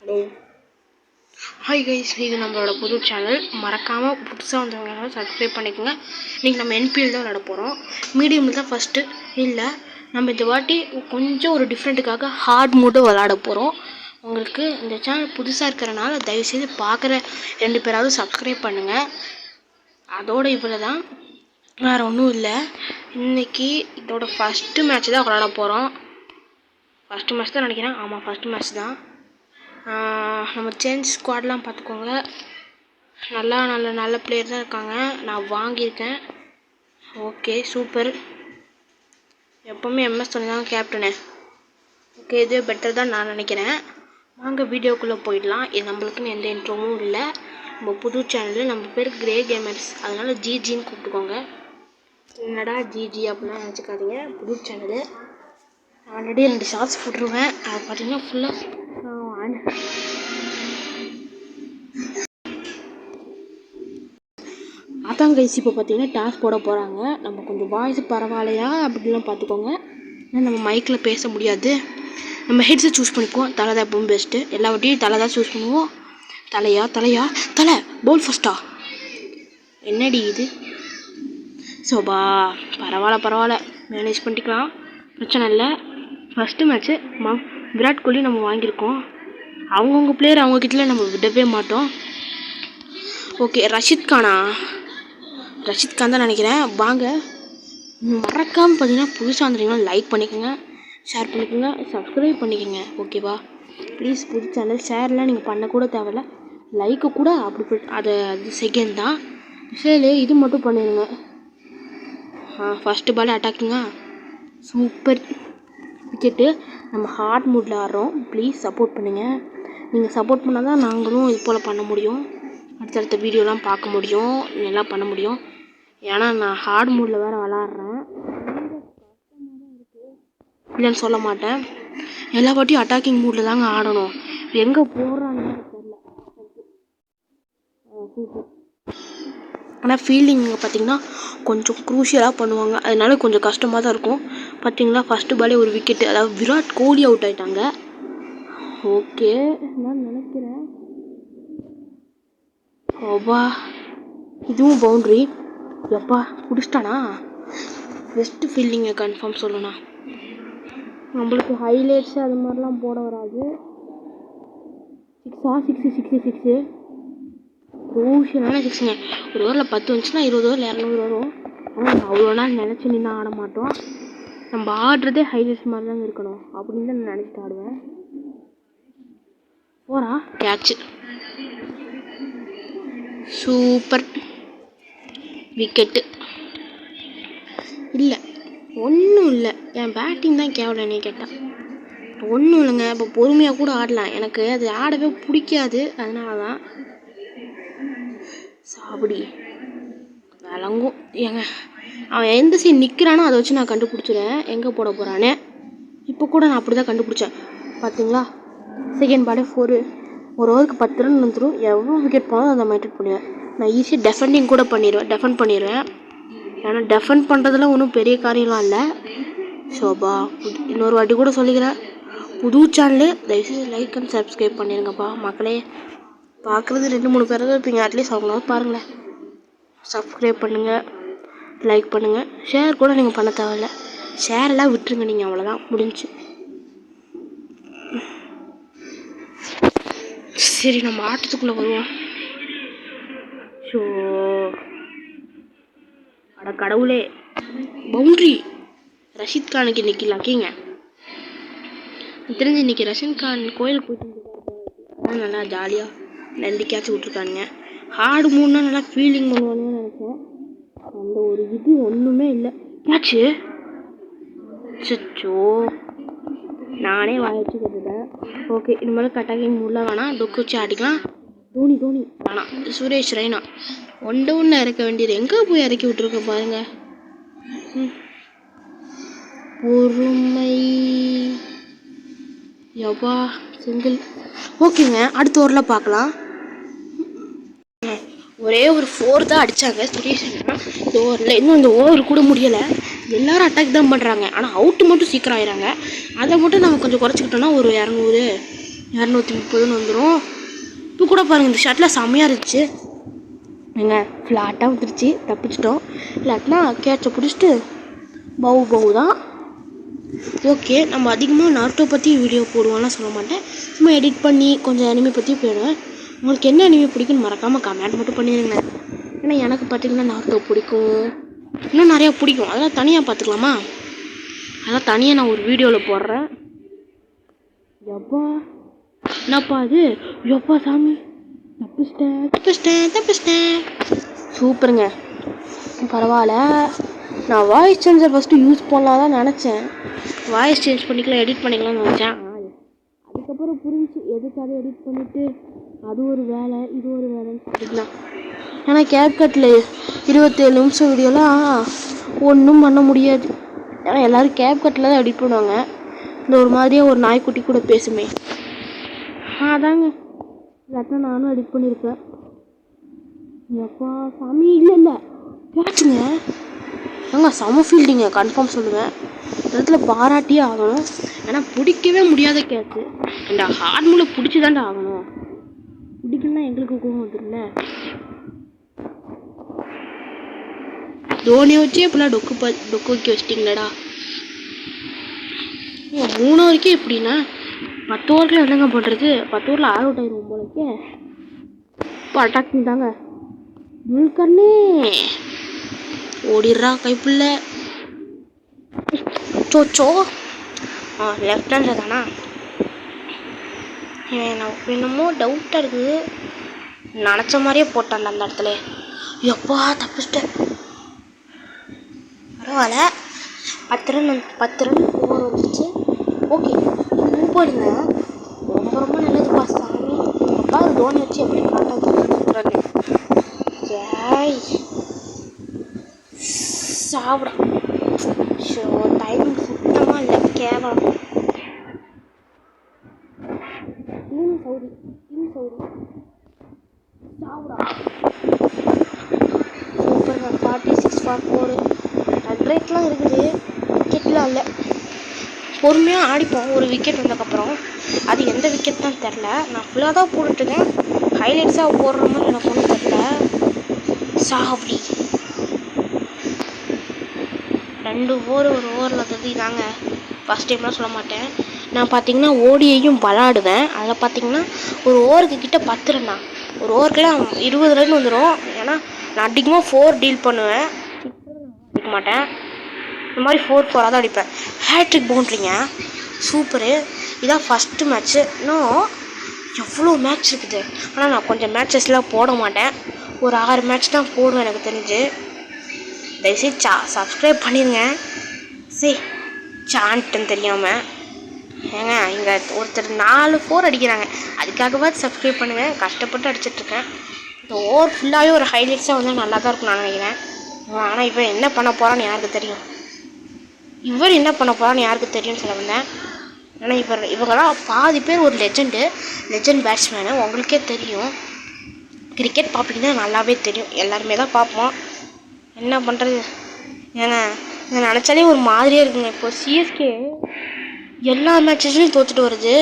Hello hi guys, இது நம்மளோட புது சேனல். மறக்காமல் புதுசாக வந்தவங்க சப்ஸ்கிரைப் பண்ணிக்கோங்க. இன்றைக்கி நம்ம என்பிஎல் தான் விளாட போகிறோம். மீடியமில் தான் ஃபஸ்ட்டு இல்லை, நம்ம இந்த வாட்டி கொஞ்சம் ஒரு டிஃப்ரெண்ட்டுக்காக ஹார்ட் மோடு விளாட போகிறோம். உங்களுக்கு இந்த சேனல் புதுசாக இருக்கிறனால தயவுசெய்து பார்க்குற 2 பேராவது சப்ஸ்கிரைப் பண்ணுங்கள். அதோடு இவ்வளோ தான், வேறு ஒன்றும் இல்லை. இன்றைக்கி இதோட ஃபஸ்ட்டு மேட்ச் தான் விளாட போகிறோம். ஃபஸ்ட்டு மேட்ச் தான் நினைக்கிறேன். ஆமாம், ஃபஸ்ட்டு மேட்ச் தான். நம்ம சேஞ்ச் ஸ்குவாட்லாம் பார்த்துக்கோங்க. நல்ல பிளேயர் தான் இருக்காங்க. நான் வாங்கியிருக்கேன். Okay, super. எப்போவுமே எம்எஸ் தோனி தான் கேப்டனு. ஓகே, இதுவே பெட்டர் தான் நான் நினைக்கிறேன். வாங்க வீடியோக்குள்ளே போயிடலாம். இது நம்மளுக்குன்னு எந்த இன்ட்ரோவும் இல்லை. நம்ம புது சேனலில் நம்ம பேர் கிரே கேமர்ஸ், அதனால் ஜிஜின்னு கூப்பிட்டுக்கோங்க. என்னடா ஜிஜி அப்படிலாம் நினச்சிக்காதீங்க. புது சேனலு. ஆல்ரெடி 2 ஷார்ட்ஸ் போட்டுருவேன். அது பார்த்தீங்கன்னா ஃபுல்லாக அதான் கைஸ். இப்போ பார்த்தீங்கன்னா டாஸ் போட போகிறாங்க. நம்ம கொஞ்சம் வாய்ஸ் பரவாயில்லையா அப்படிலாம் பார்த்துக்கோங்க. ஏன்னா நம்ம மைக்கில் பேச முடியாது. நம்ம ஹெட்ஸை சூஸ் பண்ணிக்குவோம். தலை தான் எப்பவும் பெஸ்ட்டு. எல்லா வாட்டியும் தலை தான் சூஸ் பண்ணுவோம். தலை பவுல் ஃபஸ்ட்டா? என்னடி இது? சோபா, பரவாயில்ல, மேனேஜ் பண்ணிக்கலாம், பிரச்சனை இல்லை. ஃபஸ்ட்டு மேட்ச்சு விராட் கோலி நம்ம வாங்கியிருக்கோம். அவங்கவுங்க பிளேயர் அவங்கக்கிட்ட நம்ம விடவே மாட்டோம். ஓகே, ரஷித் கான் தான் நினைக்கிறேன். வாங்க, மறக்காமல் பார்த்தீங்கன்னா புதுசாக வந்துட்டீங்கன்னா லைக் பண்ணிக்கோங்க, ஷேர் பண்ணிக்கோங்க, சப்ஸ்கிரைப் பண்ணிக்கோங்க. ஓகேவா? ப்ளீஸ். புது சேனல் ஷேர்லாம் நீங்கள் பண்ணக்கூட தேவையில்ல, லைக்கு கூட அப்படி அது செகண்ட் தான். சரி, இது மட்டும் பண்ணிடுங்க. ஃபஸ்ட்டு பால் அட்டாக்குங்க. Super wicket. நம்ம ஹார்ட் மூடில் ஆடுறோம். ப்ளீஸ் சப்போர்ட் பண்ணுங்கள். நீங்கள் சப்போர்ட் பண்ணால் தான் நாங்களும் இது போல் பண்ண முடியும். அடுத்தடுத்த வீடியோலாம் பார்க்க முடியும், நல்லா பண்ண முடியும். ஏன்னா நான் ஹார்ட் மூடில் வேறு விளாட்றேன். இல்லைன்னு சொல்ல மாட்டேன். எல்லா வாட்டியும் அட்டாக்கிங் மூடில் தாங்க ஆடணும். எங்கே போடுறான்னு தெரியல. சூப்பர். ஆனால் ஃபீல்டிங் பார்த்திங்கன்னா கொஞ்சம் க்ரூஷியலாக பண்ணுவாங்க. அதனால கொஞ்சம் கஷ்டமாக தான் இருக்கும். பார்த்திங்களா, ஃபஸ்ட்டு பாலே ஒரு விக்கெட்டு. அதாவது விராட் கோலி அவுட் ஆகிட்டாங்க. ஓகே, நான் நினைக்கிறேன். ஓபா, இதுவும் பவுண்ட்ரி. எப்பா, பிடிச்சிட்டானா? பெஸ்ட்டு ஃபீல்டிங்கை கன்ஃபார்ம் சொல்லணும். நம்மளுக்கு ஹைலைட்ஸு அது மாதிரிலாம் போட வராது. 6 க்ரூஷியலான 6ங்க. ஒரு ஓவரில் 10 வந்துச்சுன்னா 20 ஓவரில் 200 வரும். ஆனால் அவ்வளோ நாள் நினச்சி நின்று ஆட மாட்டோம். நம்ம ஆடுறதே ஹைலைட்ஸ் மாதிரி தாங்க இருக்கணும் அப்படின்னு தான் நான் நினச்சிட்டு ஆடுவேன். போகிறா கேட்சு. Super wicket. இல்லை, ஒன்றும் இல்லை, என் பேட்டிங் தான் கேவலம். என்னை கேட்டால் ஒன்றும் இல்லைங்க. இப்போ பொறுமையாக கூட ஆடலாம். எனக்கு அது ஆடவே பிடிக்காது, அதனால தான். சாப்பிடி விளங்கும் ஏங்க. அவன் எந்த சைடு நிற்கிறானோ அதை வச்சு நான் கண்டுபிடிச்சிடுவேன் எங்கே போட போகிறானே. இப்போ கூட நான் அப்படி தான் கண்டுபிடிச்சேன். பார்த்தீங்களா, செகண்ட் பாலே 4. ஒரு ஓவருக்கு 10 ரன் வந்துடும். எவ்வளோ விக்கெட் போனாலும் அதை மெயின்டைன் பண்ணுவேன். நான் ஈஸியாக டெஃபெண்ட் பண்ணிடுவேன். ஏன்னா டெஃபெண்ட் பண்ணுறதுல ஒன்றும் பெரிய காரியம்லாம் இல்லை. ஷோபா, இன்னொரு வாட்டி கூட சொல்லிக்கிறேன், புது சேனலு தயவுசெய்து லைக் அண்ட் சப்ஸ்கிரைப் பண்ணிடுங்கப்பா மக்களே. பார்க்குறது 2-3 பேர் தான் இருப்பீங்க. அட்லீஸ்ட் அவங்களாவது பாருங்களேன். சப்ஸ்கிரைப் பண்ணுங்கள், லைக் பண்ணுங்கள், ஷேர் கூட நீங்கள் பண்ண தேவையில்ல. ஷேரெல்லாம் விட்டுருங்க நீங்கள், அவ்வளோதான், முடிஞ்சு. சரி, நம்ம ஆட்டத்துக்குள்ளே வருவோம். ஸோ அட கடவுளே, பவுண்ட்ரி. ரஷித் கானுக்கு இன்றைக்கி லக்கிங்க. தெரிஞ்சு இன்றைக்கி ரஷித் கான் கோயிலுக்கு போயிட்டு நல்லா ஜாலியாக 2 கேட்ச் விட்ருக்கானுங்க. ஹார்டு மூணுனா நல்லா ஃபீலிங் பண்ணுவானுன்னு நினச்சேன். அந்த ஒரு இது ஒன்றுமே இல்லை. கேட்சு. சச்சோ, நானே வாய வச்சு கற்றுட்டேன். ஓகே, இனிமேல் அட்டாக்கிங் மூடில் வேணாம், டொக்கு வச்சு ஆடிக்கலாம். தோனி வேணாம், சுரேஷ் ரெய்னா ஒன்று இறக்க வேண்டியது. எங்கே போய் இறக்கி விட்ருக்க பாருங்க. பொறுமை. எவ்வா சிங்கிள். ஓகேங்க, அடுத்த ஓவரில் பார்க்கலாம். ஒரே ஒரு 4 தான் அடித்தாங்க சுரேஷ். இந்த ஓவரில் இன்னும் இந்த ஓவர் கூட முடியலை. எல்லோரும் அட்டாக் தான் பண்ணுறாங்க, ஆனால் அவுட்டு மட்டும் சீக்கிரம் ஆயிடுறாங்க. அதை மட்டும் நம்ம கொஞ்சம் குறைச்சிக்கிட்டோன்னா ஒரு 200 230 வந்துடும். இப்போ கூட பாருங்கள், இந்த ஷர்ட்டில் செம்மையாக இருந்துச்சு. ஏங்க ஃப்ளாட்டாக வந்துருச்சு, தப்பிச்சிட்டோம். இல்லாட்டினா கேட்சை பிடிச்சிட்டு பவு தான். ஓகே, நம்ம அதிகமாக நாருட்டோ பற்றி வீடியோ போடுவோம்லாம் சொல்ல மாட்டேன். சும்மா எடிட் பண்ணி கொஞ்சம் அனிமே பற்றி போயிடுவேன். உங்களுக்கு என்ன அனிமே பிடிக்குன்னு மறக்காமல் கமெண்ட் மட்டும் பண்ணிடுங்க. ஏன்னா எனக்கு பார்த்திங்கன்னா நாருட்டோ பிடிக்கும், இன்னும் நிறையா பிடிக்கும். அதெல்லாம் தனியாக பார்த்துக்கலாமா? அதெல்லாம் தனியாக நான் ஒரு வீடியோவில் போடுறேன். எப்பா என்னப்பா அது? எப்பா சாமி, தப்பிச்சிட்டேன். சூப்பருங்க, பரவாயில்ல. நான் வாய்ஸ் சேஞ்சர் ஃபஸ்ட்டு யூஸ் பண்ணலாம் தான் நினச்சேன். வாய்ஸ் சேஞ்ச் பண்ணிக்கலாம், எடிட் பண்ணிக்கலாம்னு நினச்சேன். அதுக்கப்புறம் புரிஞ்சு எதுக்கு அதை எடிட் பண்ணிவிட்டு அது ஒரு வேலை இது ஒரு வேலைன்னு சொல்லிக்கலாம். ஏன்னா கேப்கட்டில் 27 நிமிஷம் வீடியோலாம் ஒன்றும் பண்ண முடியாது. ஏன்னா எல்லோரும் கேப்கட்டில் தான் எடிட் பண்ணுவாங்க. இந்த ஒரு மாதிரியாக ஒரு நாய்க்குட்டி கூட பேசுமே, அதாங்க. இல்லாட்டா நானும் எடிட் பண்ணியிருப்பேன். எப்பா சாமி, இல்லை கேட்சுங்க. ஏங்க செம ஃபீல்டிங்க, கன்ஃபார்ம் சொல்லுவேன். இடத்துல பாராட்டியே ஆகணும். ஏன்னா பிடிக்கவே முடியாத கேட்சு. இந்த ஹார்மோனில் பிடிச்சி தாண்டா ஆகணும். பிடிக்கலன்னா எங்களுக்கு கோவம் வந்துடும்ல. தோனியை வச்சே இப்பெல்லாம் டொக்கு வைக்க வச்சிட்டிங்களடா. 3 ஓவருக்கே எப்படின்னா 10 ஓவருக்குள்ள என்னங்க பண்ணுறது? 10 ஓவரில் ஆல் அவுட் ஆயிரும் போலக்கே. இப்போ அட்டாக் தாங்க. முழுக்கண்ணே ஓடிடுறா கைப்புள்ள. சோச்சோ லெஃப்ட் ஹேண்டில் தானா? எனக்கு என்னமோ டவுட்டாக இருக்குது. நினச்ச மாதிரியே போட்டான்ல அந்த இடத்துல. எப்பா தப்பிச்சிட்டேன். பரவாயில்ல, 10 ரன் ஓவர் வந்துச்சு. ஓகே, போடுங்க. ரொம்ப நல்லது பாஸ் சாமி. அப்பா தோனி வச்சு எப்படி காட்டாது ஜாய் சாப்பிட. ஷோ டைம் சுத்தமாக இல்லை, கேவலம். டீம் சவுதி சாப்பிடா. Super 46 for 4. ரன் ரேட்லாம் இருக்குது, விக்கெட்லாம் இல்லை. பொறுமையாக ஆடிப்போம். ஒரு விக்கெட் வந்ததுக்கப்புறம் அது எந்த விக்கெட் தான் தெரில. நான் ஃபுல்லாக தான் போட்டுட்ருக்கேன். ஹைலைட்ஸாக போடுற மாதிரி எனக்கு ஒன்றும் தெரில. சாப்பிடி 2 ஓவர் ஒரு ஓவரில் வந்து இதாங்க ஃபஸ்ட் டைம்லாம் சொல்ல மாட்டேன். நான் பார்த்தீங்கன்னா ஓடியையும் விளாடுவேன். அதில் பார்த்தீங்கன்னா ஒரு ஓவருக்கு கிட்ட 10 ரன்னா. ஒரு ஓவருக்குலாம் 20 ரன் வந்துடும். ஏன்னா நான் அதிகமாக 4 டீல் பண்ணுவேன், அடிக்க மாட்டேன். இந்த மாதிரி 4 தான் அடிப்பேன். ஹேட்ரிக் பவுண்ட்ரிங்க, சூப்பரு. இதான் ஃபஸ்ட்டு மேட்ச்சு. இன்னும் எவ்வளோ மேட்ச் இருக்குது. ஆனால் நான் கொஞ்சம் மேட்சஸ்லாம் போட மாட்டேன். ஒரு 6 மேட்ச் தான் போடுவேன் எனக்கு தெரிஞ்சு. தயவுசெய்து சப்ஸ்கிரைப் பண்ணிடுங்க. சான்ட்டுன்னு தெரியாமல். ஏங்க இங்கே ஒருத்தர் 4 4 அடிக்கிறாங்க, அதுக்காகவாது சப்ஸ்கிரைப் பண்ணுங்கள். கஷ்டப்பட்டு அடிச்சிட்ருக்கேன். இந்த ஓவர் ஃபுல்லாகவே ஒரு ஹைலைட்ஸாக வந்து நல்லா தான் இருக்கும் நான் நினைக்கிறேன். ஆனால் இவன் என்ன பண்ண போகிறான்னு யாருக்கு தெரியும்? சொல்ல வந்தேன். ஏன்னா இவங்கெல்லாம் பாதி பேர் ஒரு லெஜண்ட் பேட்ஸ்மேனு. உங்களுக்கே தெரியும். கிரிக்கெட் பார்ப்பீங்கன்னா நல்லாவே தெரியும். எல்லாருமே தான் பார்ப்போம். என்ன பண்ணுறது? ஏன்னா இதை நினச்சாலே ஒரு மாதிரியே இருக்குங்க. இப்போ சிஎஸ்கே எல்லா மேட்சஸ்லையும் தோற்றுட்டு வருது,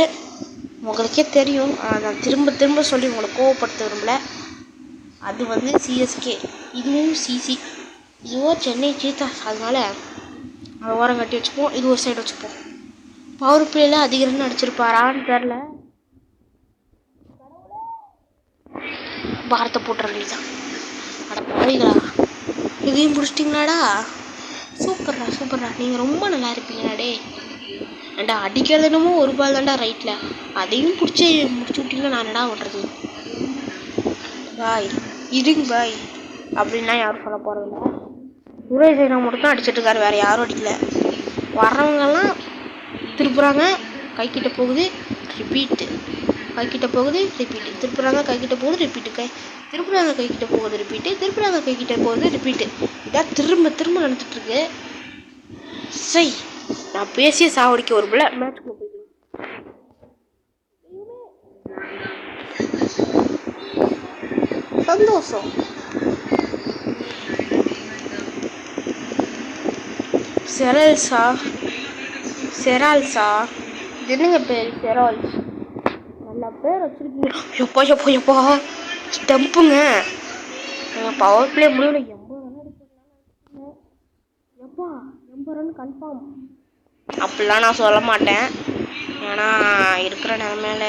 உங்களுக்கே தெரியும். நான் திரும்ப சொல்லி உங்களை கோவப்படுத்த விரும்பல. அது வந்து சிஎஸ்கே, இதுவும் சிசி, இதுவோ சென்னை சீத்தாஸ். அதனால அதை ஓரம் கட்டி வச்சுப்போம், இது ஒரு சைடு வச்சுப்போம். பவர் பிளேயில் அதிக ரன் அடிச்சிருப்பாரான்னு தெரில. பாரத்தை போட்டுற வேண்டியதான். அட பாருங்களா, இதையும் பிடிச்சிட்டிங்களாடா. சூப்பர்ரா, நீங்கள் ரொம்ப நல்லா இருப்பீங்கடா. டே ஏண்டா அடிக்கிறது என்னமோ ஒரு பால் தான்டா ரைட்டில், அதையும் முடிச்சு விட்டிங்கன்னா நான் என்னடா பண்ணுறது? பாய் அப்படின்லாம் யாரும் சொல்ல போகிறதில்ல. சுரேஷ் ரெய்னா மட்டும் தான் அடிச்சிட்ருக்காரு, வேறு யாரும் அடிக்கல. வர்றவங்கெல்லாம் திருப்புறாங்க, கைக்கிட்ட போகுது, ரிப்பீட்டு. கைக்கிட்ட போகுது, ரிப்பீட்டு. திருப்புறாங்க, கைக்கிட்ட போகுது, ரிப்பீட்டு. திருப்புறாங்க, கைக்கிட்ட போகுது, ரிப்பீட்டு. திருப்புறாங்க, கைக்கிட்ட போகுது, ரிப்பீட்டு. இதான் திரும்ப நடந்துட்டுருக்கு. நான் பேசிய சாவடிக்க ஒரு பிள்ளை மேட்ச்க்குள்ள போய்க்கலாம். சந்தோஷம். செரால்ஸா இது என்னங்க பேர்? செரால்ஸ் நல்ல பேர் வச்சிருக்கீங்க. எப்பா எப்பா எப்பா ஸ்டெம்புங்க. பவர் பிளே முடியல. 80 ரன் அடிச்சிருக்காங்க. எப்பா 80 ரன் கன்ஃபார்ம். அப்படிலாம் நான் சொல்ல மாட்டேன். ஏன்னா இருக்கிற நிலமையில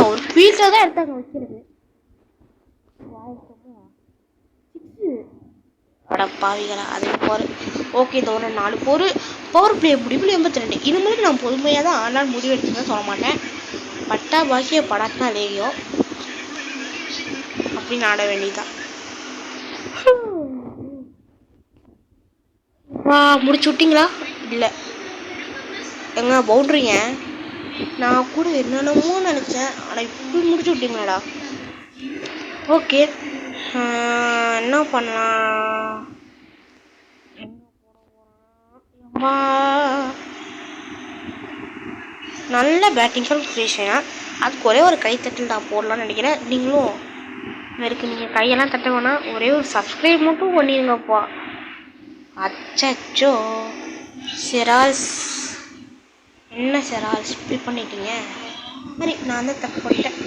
ஒரு ஃபீல்டில் தான் எடுத்தாங்க வைக்கிறது. பாவிகளா அது போகிற ஓகே. இதோட 4 பவர் பிளே முடிவில் 82. இது மாதிரி நான் பொறுமையாக தான் ஆனால் முடிவு எடுத்துதான் சொல்ல மாட்டேன். பட்டா பாக்கிய படாத்தான் லேயோ அப்படின்னு ஆட வேண்டியதுதான். வா முடிச்சு விட்டிங்களா? இல்லை எங்க பவுண்ட்ரிங்க. நான் கூட என்னென்னமோ நினச்சேன். ஆனால் இப்படி முடிச்சு விட்டீங்களாடா. ஓகே என்ன பண்ணலாம்? நல்ல பேட்டிங் கிரியேஷனா. அதுக்கு ஒரே ஒரு கைத்தட்டல் நான் போடலான்னு நினைக்கிறேன். நீங்களும் இருக்கு. நீங்கள் கையெல்லாம் தட்ட வேணாம், ஒரே ஒரு சப்ஸ்கிரைப் மட்டும் பண்ணிடுங்கப்பா. அச்சோ செரால்ஸ், என்ன செரால்ஸ் இப்படி பண்ணிட்டீங்க? சரி நான் தான் தப்பு பண்ணிட்டேன்.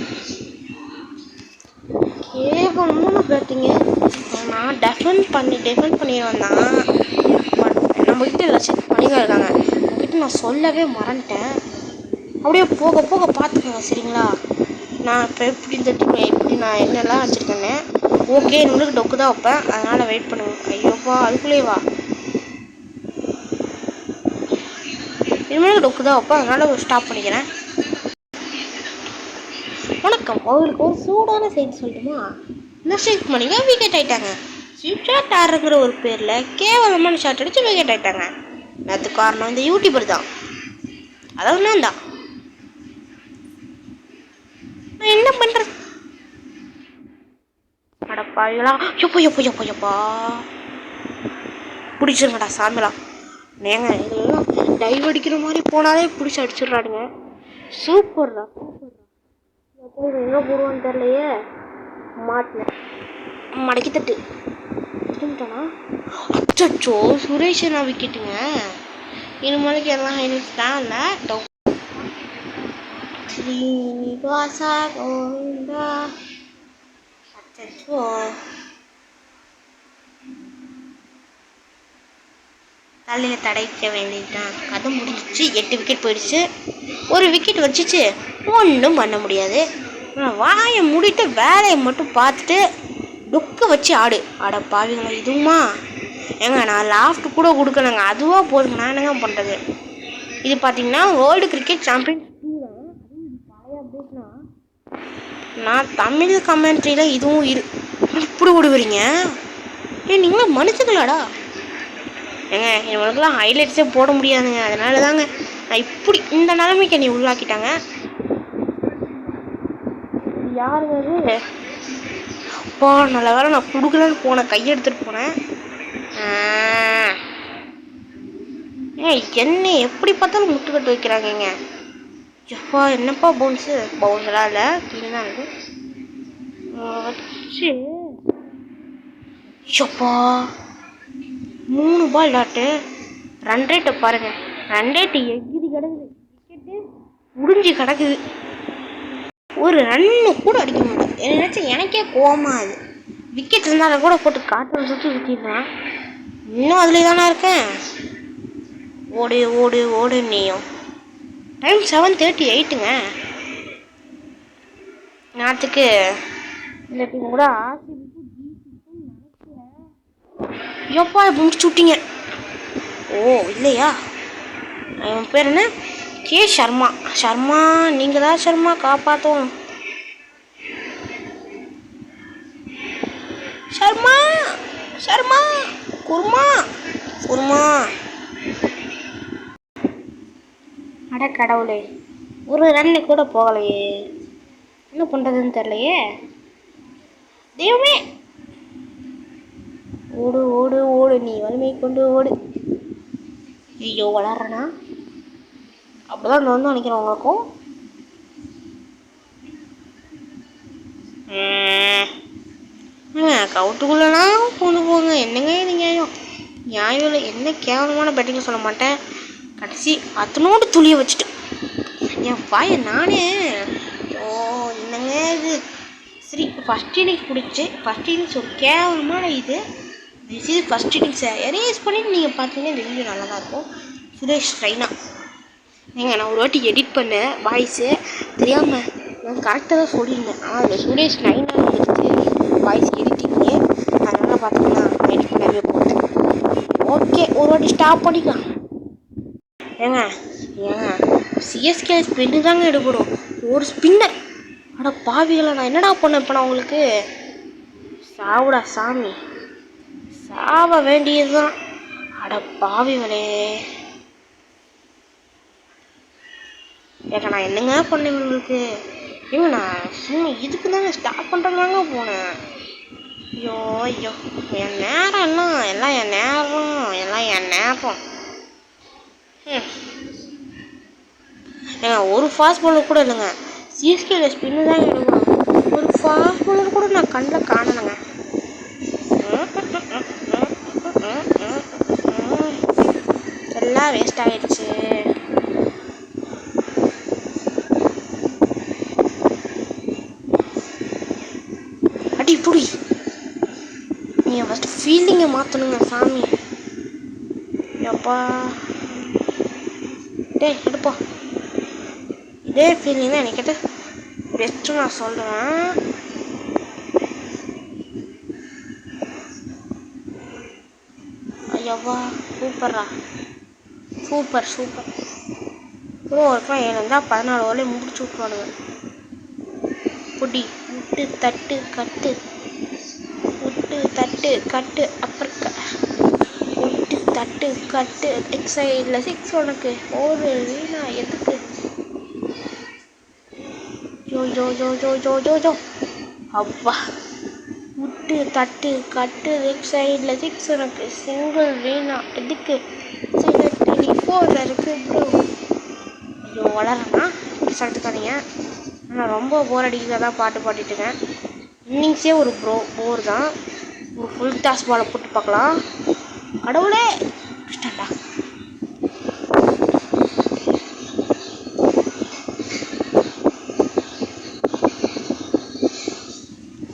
கேவலமான பேட்டிங்கு. நான் டெஃபெண்ட் பண்ணிடுவேன் தான். பட் நம்மகிட்ட லட்சம் பண்ணிங்க இருக்காங்க. நம்மகிட்ட நான் சொல்லவே மறந்துட்டேன். அப்படியே போக போக பார்த்துக்கோங்க சரிங்களா? நான் இப்போ எப்படி இந்த டீம் எப்படி நான் என்னெல்லாம் வச்சுருக்கேன்னு. ஓகே உங்களுக்கு டொக்கு தான் வைப்பேன், அதனால் வெயிட் பண்ணுங்க. ஐயோப்பா அதுக்குள்ளேயே வா. இனிமேல் டொக்கு தான் வைப்பேன், அதனால் ஸ்டாப் பண்ணிக்கிறேன். வணக்கம். அவங்களுக்கு ஒரு சூடான செய்தி சொல்லட்டுமா? மிஸ்டேக் பண்ணிங்க விக்கெட் ஆகிட்டாங்க. ஸ்விப்சாட் ஆடுற ஒரு பேரில் கேவலமான ஷாட் அடித்து விக்கெட் ஆகிட்டாங்க. அதுக்கு காரணம் இந்த யூடியூபர் தான். அதாவது நான் தான். நான் என்ன பண்ணுறது? அடப்பாங்களா எப்போ எப்போ எப்போ எப்பா பிடிச்சிருங்கடா சாமிலா. ஏங்க இதெல்லாம் டைவ் அடிக்கிற மாதிரி போனாலே பிடிச்சி அடிச்சிடுறாடுங்க. சூப்பர்டா சூப்பர்டா. எப்போ எங்கே போடுவான்னு தெரிலையே. மாட்டினேன் மடக்கி தட்டு திரும்பிட்டானா? அச்சோ சுரேஷ் நான் விக்கெட்டுங்க. இனிமேலுக்கு எல்லாம் ஹைலைட்ஸ் தான் இல்லை. ஸ்ரீனிவாசா கோவிந்தா. அச்சோ தலையில் தடைக்க வேண்டியதுதான். கதை முடிஞ்சிச்சு. 8 விக்கெட் போயிடுச்சு. ஒரு விக்கெட் வச்சுச்சு ஒன்றும் பண்ண முடியாது. வாயை மூடிட்டு வேலையை மட்டும் பார்த்துட்டு டுக்க வச்சு ஆடு. ஆட பாவிங்களா இதுவுமா? ஏங்க நான் லாஃப்ட் கூட கொடுக்கலங்க, அதுவாக போதுங்க. நான் என்னங்க பண்ணுறது? இது பார்த்தீங்கன்னா வேர்ல்டு கிரிக்கெட் சாம்பியன் பழைய அப்டேட்னா நான் தமிழ் கமெண்ட்ரியில் இதுவும் இப்படி விடுவீங்க? நீங்களாம் மனுஷங்களாடா. ஏங்க இவங்களுக்குலாம் ஹைலைட்ஸே போட முடியாதுங்க. அதனால தாங்க நான் இப்படி இந்த நிலைமைக்கு என்னை உள்ளாக்கிட்டாங்க. யாருங்க அது? அப்பா நல்ல வேலை நான் கொடுக்கலன்னு போனேன், கையெடுத்துட்டு போனேன். என்ன எப்படி பார்த்தாலும் முட்டுக்கட்டு வைக்கிறாங்கங்க. எப்பா என்னப்பா பவுன்ஸெல்லாம் இல்லை, கீழே தான் இருக்கு வச்சு. எப்பா 3 பால் டாட்டு. ரன் ரேட்டை பாருங்க. ரன் ரேட்டு எகிரி கிடக்குது. விக்கெட்டு முடிஞ்சு கிடக்குது. ஒரு ரன்னு கூட அடிக்க முடியாது. நினச்சா எனக்கே கோவமா அது. விக்கெட் இருந்தாலும் கூட போட்டு காற்று சுற்றி சுற்றிடுறான். இன்னும் அதில் தானே இருக்கேன். ஓடு ஓடு ஓடு நீயும். டைம் 7:38ங்க. நேரத்துக்கு இந்த டீம் கூட எப்பா முடிச்சு விட்டீங்க. ஓ இல்லையா? என் பேர் என்ன? கே சர்மா. நீங்கள் தான் சர்மா காப்பாற்றும். சர்மா குருமா. அட கடவுளே, ஒரு ரன்னு கூட போகலையே. என்ன பண்ணுறதுன்னு தெரியலையே. தெய்வமே ஓடு ஓடு ஓடு நீ வலிமை கொண்டு ஓடு. ஐயோ வளர்றனா? அப்படிதான் நான் வந்து நினைக்கிறேன் உங்களுக்கும். கவுட்டுக்குள்ளனா கொண்டு போங்க. என்னங்க இது நியாயம்? நியாயம் இல்லை. என்ன கேவலமான பேட்டிங் சொல்ல மாட்டேன். கடைசி அத்தனோடு துளியை வச்சுட்டு என் வாயை நானே. ஓ என்னங்க இது. சரி ஃபஸ்ட் இன்னிங்ஸ் பிடிச்சி ஃபஸ்ட் இன்னிங்ஸ் ஒரு கேவலமான இது ஃபஸ்ட் இன்னிங்ஸை எரேஸ் பண்ணிவிட்டு நீங்கள் பார்த்தீங்கன்னா இந்த வீடியோ நல்லா தான் இருக்கும். சுரேஷ் ரெய்னா ஏங்க நான் ஒரு வாட்டி எடிட் பண்ணேன் வாய்ஸு தெரியாமல் நான் கரெக்டாக தான் சொல்லியிருந்தேன். ஆனால் அந்த சுரேஷ் ரெய்னா வந்துருச்சு வாய்ஸ் எடிட்டிங்கு. அதனால் பார்த்தீங்கன்னா எடிட் பண்ணவே போகுது. ஓகே ஒரு வாட்டி ஸ்டாப் பண்ணிக்கலாம். ஏங்க சிஎஸ்கே ஸ்பின்னு தாங்க எடுபடும். ஒரு ஸ்பின்னர் அட பாவிகளை நான் என்னடா பண்ணேன் இப்போ நான் உங்களுக்கு. சாவுடா சாமி சாவ வேண்டியது தான். அட பாவிகளே ஏங்க நான் என்னங்க பண்ணேன் உங்களுக்கு. ஏங்க நான் சும்மா இதுக்கு தாங்க ஸ்டாப் பண்ணுறதாங்க போனேன். ஐயோ என் நேரம் எல்லாம் என் நேரம். ஏங்க ஒரு ஃபாஸ்ட் பாலர் கூட இல்லைங்க. சிஎஸ்கேல ஸ்பின்னு தான் எடுக்கணும். ஒரு ஃபாஸ்ட் பாலர் கூட நான் கண்ணில் காணலைங்க. எல்லாம் வேஸ்ட் ஆகிடுச்சு. அடி புடி நீங்கள் ஃபஸ்ட்டு ஃபீல்டிங்கை மாற்றணுங்க சாமி. எப்பா டேய் எடுப்பா. இதே ஃபீலிங் தான் எனக்கு பெஸ்ட்டு நான் சொல்லுவேன். ஐயாவா சூப்பர்ரா சூப்பர் ப்ரோ ஒருக்கெலாம் 7 இருந்தால் 14 ஓவர்லேயே முடிச்சு விட்ருவானுங்க. புடி விட்டு தட்டு கட்டு அப்புறம் விட்டு தட்டு கட்டு எக்ஸைடில் 6 உனக்கு ஒரு வீணா எதுக்கு. ஜோ அப்பா விட்டு தட்டு கட்டு சைடில் 6 உனக்கு சிங்கிள் வீணா எதுக்கு. சைடில் 24 இருக்கு ப்ரோ. ஐயோ வளரண்ணா எடுத்துக்காதீங்க. ஆனால் ரொம்ப போர் அடிக்கிறதா தான் பாட்டு பாடிட்டுருக்கேன். இன்னிங்ஸே ஒரு போர் தான். ஒரு ஃபுல் டாஸ் பாலை போட்டு பார்க்கலாம். கடவுளே கஷ்டம்டா.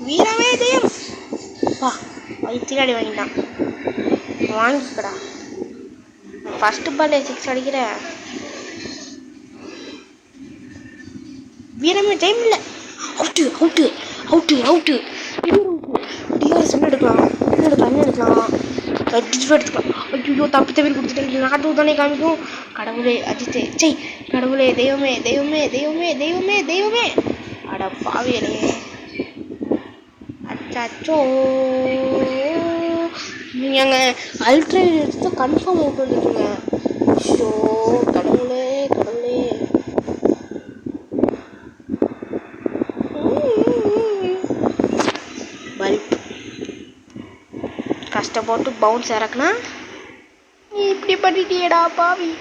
வீரமே ஜெயம் வா வயிற்று வாங்கிட்டான். வாங்கிக்கடா ஃபஸ்ட்டு பால்லே 6 அடிக்கிறேன். வீரமே ஜெயம் இல்லை. அவுட்டு டிஆர்எஸ் என்ன எடுக்கலாம் எடுத்துக்கலாம். ஐயோ தப்பி கொடுத்துட்டேன். நாட்டு தானே காமிக்கும். கடவுளே அஜித்தே செய் கடவுளே தெய்வமே அட பாவியலே. அச்சோ நீங்கள் அல்ட்ரா எடுத்து கன்ஃபார்ம் அவுட் வந்துட்டுங்க. ஷோ கடவுளே பல்ப் கஷ்டப்பட்டு பவுன்ஸ் இறக்குனா இப்படி பண்ணிட்டியடா பாவி.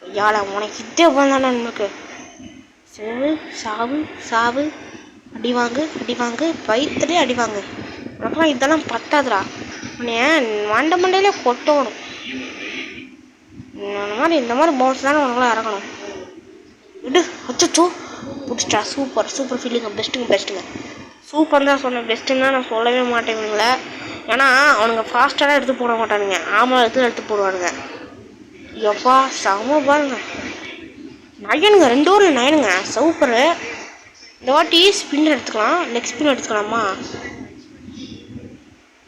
ஐயாடா உனக்கு இதே பண்ணானா நமக்கு. சாவு அடி வாங்கு வயிற்றுலேயே அடி வாங்கு. உனக்குலாம் இதெல்லாம் பத்தாதுடா. உன்னைய மண்டையிலே கொட்டணும். இந்த மாதிரி பவுன்ஸ் தானே உனக்குலாம் இறக்கணும். விடு அச்சோ பிடிச்சிட்டா. சூப்பர் ஃபீலிங்க பெஸ்ட்டுங்க. சூப்பர் தான் சொன்னேன். பெஸ்ட்டுன்னு தான் நான் சொல்லவே மாட்டேங்குங்களே. ஏன்னா அவனுங்க ஃபாஸ்ட்டாக எடுத்து போட மாட்டானுங்க. எடுத்து போடுவானுங்க. எப்பா செம பாருங்க. நயனுங்க 2 ஓவர் 9ங்க சூப்பரு. இந்த வாட்டி ஸ்பின்னர் எடுத்துக்கலாம். லெக் ஸ்பின் எடுத்துக்கலாமா.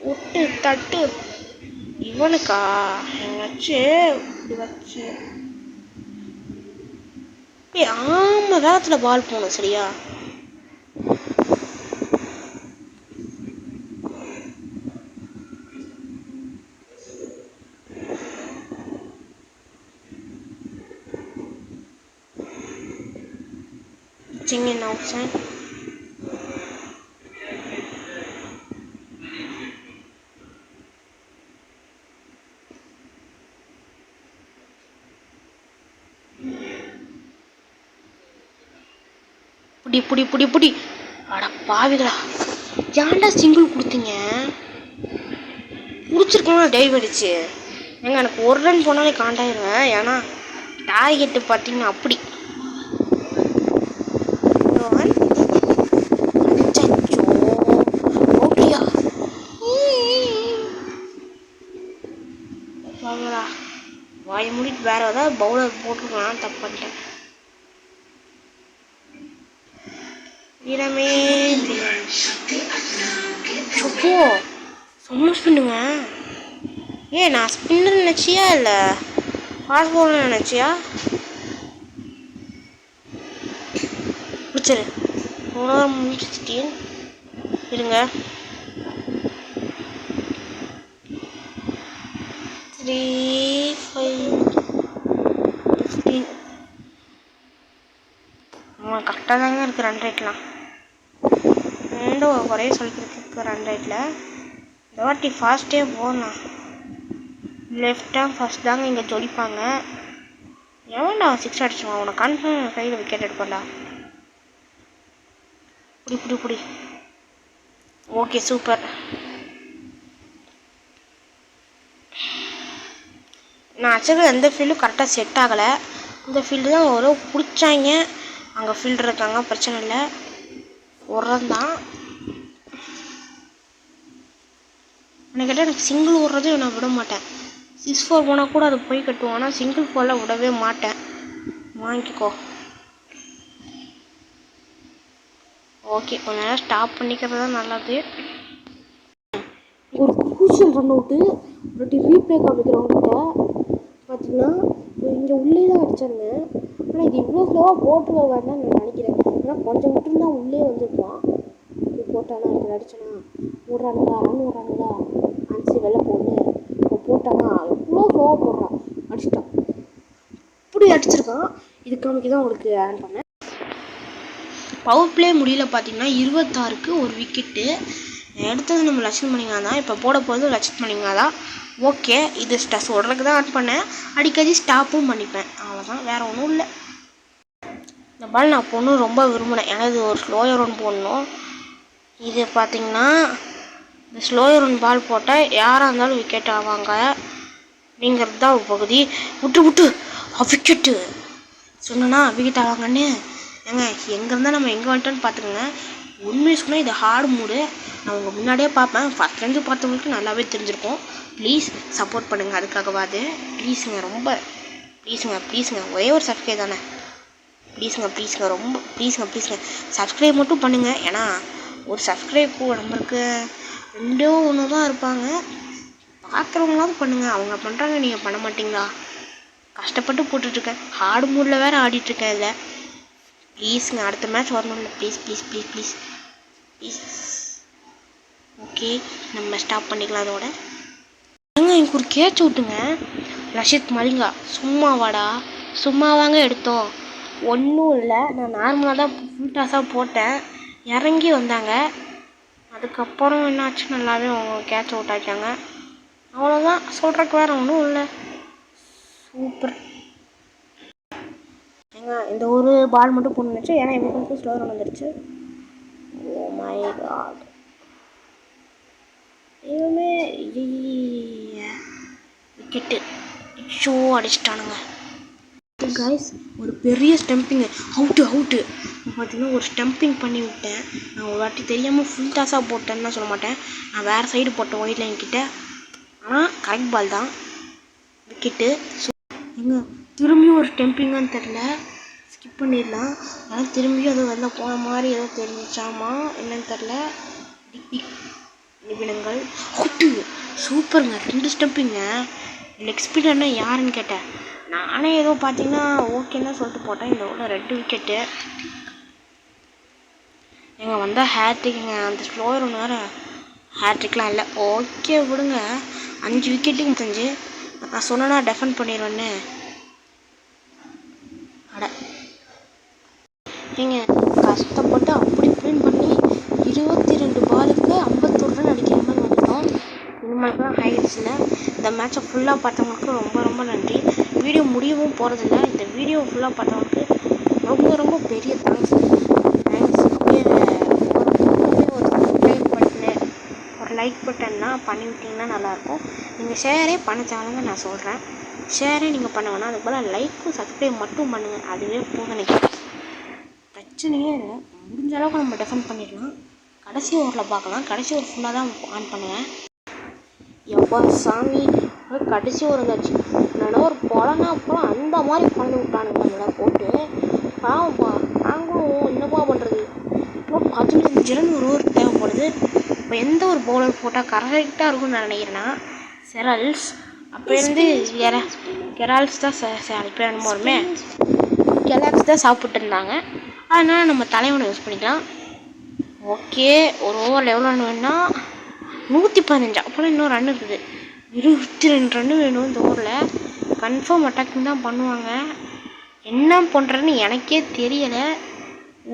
விட்டு தட்டு இவனுக்கா வச்சு இப்படி வச்சு ஆமாம் வேகத்தில் பால் போகணும் சரியா. Singing outside. புடி அட பாவிகளா ஏன்டா சிங்கிள் கொடுத்தீங்க. பிடிச்சிருக்கோம் டைவ் அடிச்சு. ஏங்க எனக்கு ஒரு ரன் போனாலே காண்டாயிருவேன். ஏன்னா டார்கெட்டு பார்த்தீங்கன்னா அப்படி ஓகேயா வாங்கடா வாய மூடிட்டு வேற ஏதாவது பவுலர் போட்டுருக்கலாம். தப்பு பண்ணிட்டேன். வீரமே சுப்போ சும்மா ஸ்பின்னுங்க. நான் ஸ்பின்னர் நினச்சியா இல்லை ஃபாஸ்ட் பவுலர் நினச்சியா? பிடிச்சிரு முடிச்சிட்டேன் இருங்க. 3 5 15 கரெக்டாக தாங்க இருக்குது ரன் ரேட்லாம். ரெண்டு ஒரு குறைய சொல்லிக்கிறதுக்கு ரன் ரேட்டில் இந்த வாட்டி ஃபாஸ்ட்டே போகலாம். லெஃப்ட் ஹேம் ஃபஸ்ட் தாங்க இங்கே ஜொலிப்பாங்க. எவன்டா 6 அடிச்சுவான் அவனை கன்ஃபார்ம் கையில் விக்கெட் எடுப்பான்டா. புடி ஓகே சூப்பர். நான் வச்சுருக்க எந்த ஃபீல்டும் கரெக்டாக செட் ஆகலை. இந்த ஃபீல்டு தான் ஓரளவு பிடிச்சாங்க. அங்கே ஃபீல்டு இருக்காங்க பிரச்சனை இல்லை. ஒரு ரன் தான் எனக்கு சிங்கிள் ஓடுறதையும் நான் விட மாட்டேன். 6-4 போனால் கூட அது போய் கட்டுவோம். ஆனால் சிங்கிள் 4 விடவே மாட்டேன். வாங்கிக்கோ. ஓகே கொஞ்ச நேரம் ஸ்டாப் பண்ணிக்கிறது தான் நல்லது. ஒரு க்ரூஷியல் ரன் அவுட்டு ஒரு ரீப்ளே காமிக்கிறவங்ககிட்ட பார்த்தீங்கன்னா இங்கே உள்ளே தான் அடித்தாங்க. ஆனால் இது இவ்வளோ ஸ்லோவாக போட்டுருவாங்கன்னு நான் நினைக்கிறேன். ஆனால் கொஞ்சம் மட்டும்தான் உள்ளே வந்துருப்பான். இது போட்டானா இப்படி அடிச்சானா ஓடுறானுங்களா ரன் ஓடுறானுங்களா அன்சி வெளில போட்டு இப்போ போட்டானா எவ்வளோ ஸ்லோவாக போடுறான் அடிச்சிட்டான். இப்படி அடிச்சிருக்கான். இது காமிக்க தான் உங்களுக்கு ஆன் பண்ணேன். பவர் பிளே முடியல பார்த்தீங்கன்னா 26க்கு ஒரு விக்கெட்டு. எடுத்தது நம்ம லட்சன் மணிங்கா தான். இப்போ போட போகிறது லட்சன் மணிங்கா தான். ஓகே இது சொல்கிறதுக்கு தான் ஆன் பண்ணேன். அடிக்கடி ஸ்டாப்பும் பண்ணிப்பேன். அவ்வளோதான் வேறு ஒன்றும் இல்லை. இந்த பால் நான் போடணும் ரொம்ப விரும்பினேன். ஏன்னா இது ஒரு ஸ்லோயர் ரன் போடணும். இது பார்த்தீங்கன்னா இந்த ஸ்லோயர் ரன் பால் போட்டால் யாராக இருந்தாலும் விக்கெட் ஆவாங்க அப்படிங்கிறது தான் ஒரு பகுதி. விட்டு விக்கெட்டு சொன்னா விக்கெட் ஆவாங்கன்னு. ஏங்க எங்கே இருந்தால் நம்ம எங்கே வந்துட்டோன்னு பார்த்துக்கோங்க. உண்மையை சொன்னால் இது ஹார்டு மூடு. நான் உங்கள் முன்னாடியே பார்ப்பேன். ஃபஸ்ட்லேருந்து பார்த்தவங்களுக்கு நல்லாவே தெரிஞ்சிருக்கும். ப்ளீஸ் சப்போர்ட் பண்ணுங்கள். அதுக்காகவாது ப்ளீஸுங்க ரொம்ப ப்ளீஸுங்க ஒரே ஒரு சப்ஸ்கிரைப் தானே. ப்ளீஸுங்க ரொம்ப ப்ளீஸுங்க சப்ஸ்கிரைப் மட்டும் பண்ணுங்கள். ஏன்னா ஒரு சப்ஸ்கிரைப் நம்பருக்கு 2-1 தான் இருப்பாங்க. பார்க்குறவங்களாவது பண்ணுங்கள். அவங்க பண்ணுறாங்க நீங்கள் பண்ண மாட்டிங்களா? கஷ்டப்பட்டு போட்டுட்ருக்கேன். ஹார்டு மூடில் வேறு ஆடிட்டுருக்கேன். இதில் ப்ளீஸுங்க அடுத்த மேட்ச் வரணும்ல. ப்ளீஸ். ஓகே நம்ம ஸ்டாப் பண்ணிக்கலாம். அதோட எனக்கு ஒரு கேட்ச் விட்டுங்க. ரஷித் மலிங்கா சும்மாவாங்க எடுத்தோம். ஒன்றும் இல்லை. நான் நார்மலாக தான் ஃபுல் டாஸாக போட்டேன். இறங்கி வந்தாங்க. அதுக்கப்புறம் என்னாச்சு நல்லாவே அவங்க கேட்ச் அவுட் ஆக்கிட்டாங்க. அவ்வளோதான் சொல்கிறக்கு வேறு ஒன்றும் இல்லை. சூப்பர். இந்த ஒரு பால் மட்டும் போட்டுச்சு. ஏன்னா இவங்களுக்கு ஸ்லோ ரன் வந்துடுச்சு. ஓ மை காட் இவமே விக்கெட்டு ஷோ அடிச்சிட்டானுங்க. கைஸ் ஒரு பெரிய ஸ்டம்பிங்கு அவுட்டு பார்த்தீங்கன்னா ஒரு ஸ்டம்பிங் பண்ணி விட்டேன். நான் ஒரு வாட்டி தெரியாமல் ஃபுல் டாஸாக போட்டேன்னு தான் சொல்ல மாட்டேன். நான் வேறு சைடு போட்டேன் ஒயிட் லைன் கிட்ட. ஆனால் கரெக்ட் பால் தான் விக்கெட்டு. ஏங்க திரும்பியும் ஒரு ஸ்டம்பிங்கான்னு தெரில. ஸ்கிப் பண்ணிடலாம். ஆனால் திரும்பியும் அது வந்து போன மாதிரி ஏதோ தெரிஞ்சாமா என்னன்னு தெரில. நிமிடங்கள் அவுட்டு சூப்பருங்க. 2 ஸ்டம்பிங்க. லெக் ஸ்பின்னர்னா யாருன்னு கேட்டேன். நானே ஏதோ பார்த்தீங்கன்னா ஓகேன்னு தான் சொல்லிட்டு போட்டேன். இந்த உள்ள 2 விக்கெட்டு. எங்கள் வந்தால் ஹேட்ரிக்குங்க. அந்த ஸ்லோயர் ஒன்று வேறு ஹேட்ரிக்லாம் இல்லை. ஓகே விடுங்க. 5 விக்கெட்டுக்கு 35. நான் சொன்னேன்னா டெஃபெண்ட் பண்ணிடுவேன்னு. ஏங்க கஷ்டப்பட்டு அப்படி இப்படின்னு பண்ணி 22 பாலுக்கு 51 ரன் அடிக்கிற மாதிரி வந்துட்டோம். இனிமேல் தான் ஹைலைட்ஸில் இந்த மேட்சை ஃபுல்லாக பார்த்தவங்களுக்கு ரொம்ப நன்றி. வீடியோ முடியவும் போகிறதில்ல. இந்த வீடியோ ஃபுல்லாக பார்த்தவங்களுக்கு ரொம்ப பெரிய தேங்க்ஸ். அப்படியே ஒரு சப்ஸ்கிரைப் பட்டனு ஒரு லைக் பட்டன்லாம் பண்ணி விட்டிங்கன்னா நல்லாயிருக்கும். நீங்கள் ஷேரே பண்ண தேவையில்லைங்க, நான் சொல்கிறேன். ஷேரே நீங்கள் பண்ண வேணாம், அதுக்கு போல் லைக்கும் சப்ஸ்கிரைப் மட்டும் பண்ணுங்கள். அதுவே போதும் நினைக்கிறேன். பிரச்சனையே இல்லை. முடிஞ்ச அளவுக்கு நம்ம டிஃபெண்ட் பண்ணிடலாம். கடைசி ஓவரில் பார்க்கலாம். கடைசி ஓவர் ஃபுல்லாக தான் ஆன் பண்ணுவேன். எப்போ சாமி கடைசி ஓவர் வந்தாச்சு. என்னடா ஒரு பொழனா அப்புறம் அந்த மாதிரி குழந்தை விட்டானுங்க நல்லா போட்டு. பாவம்ப்பா, நாங்களும் என்னப்பா பண்ணுறது. இப்போ 15 ஒரு ஓவர் தேவைப்படுது. இப்போ எந்த ஒரு பவுலர் போட்டால் கரெக்டாக இருக்கும்னு நான் நினைக்கிறேன்னா செரால்ஸ். அப்போலேருந்து கெரால்ஸ் தான் இப்போ என்னமோ வருமே கெலாக்ஸ் தான் சாப்பிட்டு இருந்தாங்க. அதனால் நம்ம தலைவனை யூஸ் பண்ணிக்கலாம். ஓகே, ஒரு ஓவரில் எவ்வளோ ரன் வேணும்னா 115. அப்புறம் இன்னும் ரன் இருக்குது. 22 ரன் வேணும் இந்த ஓவரில். கன்ஃபார்ம் அட்டாக்கிங் தான் பண்ணுவாங்க. என்ன பண்ணுறதுன்னு எனக்கே தெரியலை.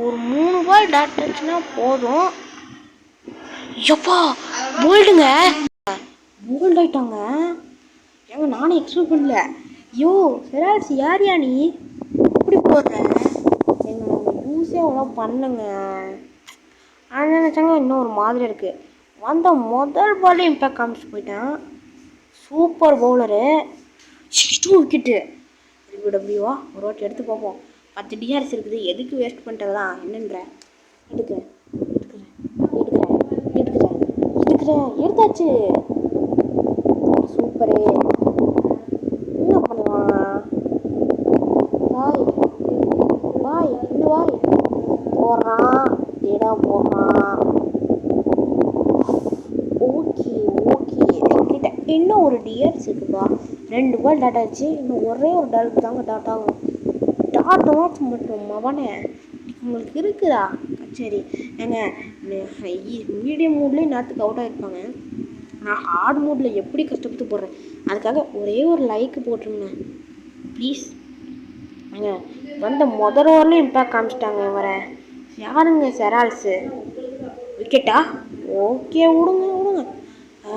ஒரு 3 பால் டாட் ஆச்சுன்னா போதும். எப்பா போல்டுங்க, போல்ட் ஆகிட்டாங்க. ஏங்க நானும் எக்ஸ்பெக்ட் பண்ணல. ஐயோ செரால்ஸ் யாரியா நீ இப்படி போடுற? எங்க யூஸே அவ்வளோ பண்ணுங்க. ஆனால் நினச்சாங்க இன்னும் ஒரு மாதிரி இருக்குது. வந்த முதல் பாலே இம்பேக்ட் காமிச்சு போயிட்டான். Super bowler. 2 விக்கெட்டு. டபிள்யூவா ஒரு வாட்டி எடுத்து பார்ப்போம். 10 டிஆர்எஸ் இருக்குது. எதுக்கு வேஸ்ட் பண்ணுறதுலாம் என்னன்ற எடுத்தாச்சு. சூப்பரு. என்ன பண்ணுவான் பாய் பாய் என்ன பாய் போடுறான் இடம் போடுறான். ஓகே ஓகே கிட்ட இன்னும் ஒரு டிஆர்எஸ் இருக்குப்பா. 2 பால் டாட் ஆச்சு. இன்னும் ஒரே ஒரு டாலுக்கு தாங்க டாட் ஆகும். டாட் வாட்ச் மட்டும் மவனே உங்களுக்கு இருக்குதா? சரி ஏங்க, மீடியம் மூட்லேயும் நேரத்துக்கு அவுட் ஆகிருப்பாங்க. நான் ஹார்ட் மூடில் எப்படி கஷ்டப்பட்டு போடுறேன். அதுக்காக ஒரே ஒரு லைக்கு போட்டுருங்க ப்ளீஸ். ஏங்க வந்த முதல் ஓவர்லேயும் இம்பேக்ட் காமிச்சிட்டாங்க. வர யாருங்க செரால்ஸு விக்கெட்டா? ஓகே விடுங்க விடுங்க.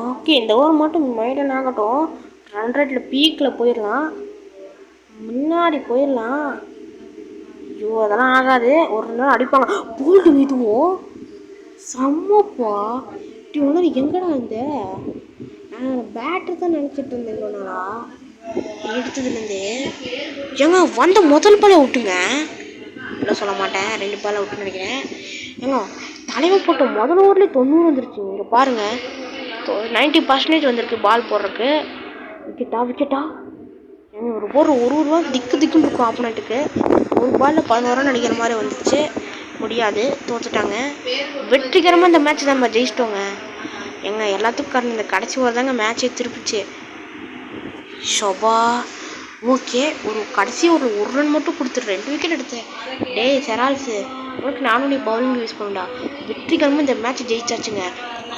ஓகே இந்த ஓவர் மட்டும் மைடன் ஆகட்டும். ரன் ரேட்டில் பீக்கில் போயிடலாம், முன்னாடி போயிடலாம். ஐயோ அதெல்லாம் ஆகாது. ஒரு நாள் அடிப்பாங்க. போல்டு இதுவும் செம்மப்பா. இப்படி ஒன்று எங்கடா இந்த பேட்டர் தான் நினச்சிட்டு இருந்தேன் இவ்வளோ நாளா எடுத்ததுலேருந்து. ஏங்க வந்த முதல் பாலை விட்டுங்க. இல்லை சொல்ல மாட்டேன், 2 பாலை விட்டுன்னு நினைக்கிறேன். ஏங்க தலைவன் போட்ட முதல் ஓவர்லேயே 90 வந்துருச்சு. இங்கே பாருங்கள், 90% வந்திருக்கு பால் போடுறதுக்கு. விக்கெட்டா விக்கெட்டா? ஏங்க ஒரு போடுற ஒரு ரூபா திக்குன்னு இருக்கும் ஆப்போனண்ட்டுக்கு. ஒரு பாலில் 11 ரன் அடிக்கிற மாதிரி வந்துச்சு. முடியாது, தோற்றுட்டாங்க. வெற்றிகரமாக இந்த மேட்ச் நம்ம ஜெயிச்சிட்டோங்க. எங்க எல்லாத்துக்கும் காரணம் இந்த கடைசி ஓவர் தாங்க மேட்சே திருப்பிச்சு. ஷோபா ஓகே, ஒரு கடைசி ஒரு ரன் மட்டும் கொடுத்துரு 2 விக்கெட் எடுத்தேன். டேய் செரால்ஸு, உனக்கு நானும் நீ பவுலிங் யூஸ் பண்ணா. வெற்றிகரமாக இந்த மேட்ச் ஜெயிச்சாச்சுங்க.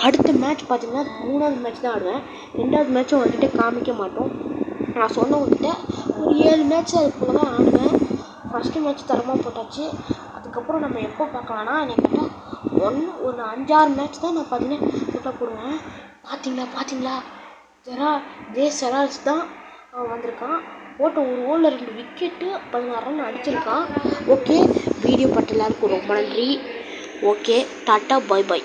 அடுத்த மேட்ச் பார்த்தீங்கன்னா 3வது மேட்ச் தான் ஆடுவேன். 2வது மேட்ச்சும் வந்துட்டு காமிக்க மாட்டோம். நான் சொன்னவங்ககிட்ட ஒரு 7 மேட்ச் அதுக்குள்ளே தான் ஆடுவேன். ஃபஸ்ட்டு மேட்ச் தரமாக போட்டாச்சு. அதுக்கப்புறம் நம்ம எப்போ பார்க்கலான்னா எனக்கு கேட்டால் ஒரு 5-6 மேட்ச் தான் நான் பார்த்தீங்கன்னா போடுவேன். பார்த்தீங்களா செரால்ஸ் தான் வந்திருக்கான். போட்ட ஒரு ஓவரில் 2 விக்கெட்டு 16 ரன் அடிச்சிருக்கான். ஓகே, வீடியோ பார்த்த எல்லாருக்கும் ரொம்ப நன்றி. ஓகே, டாட்டா, பாய் பாய்.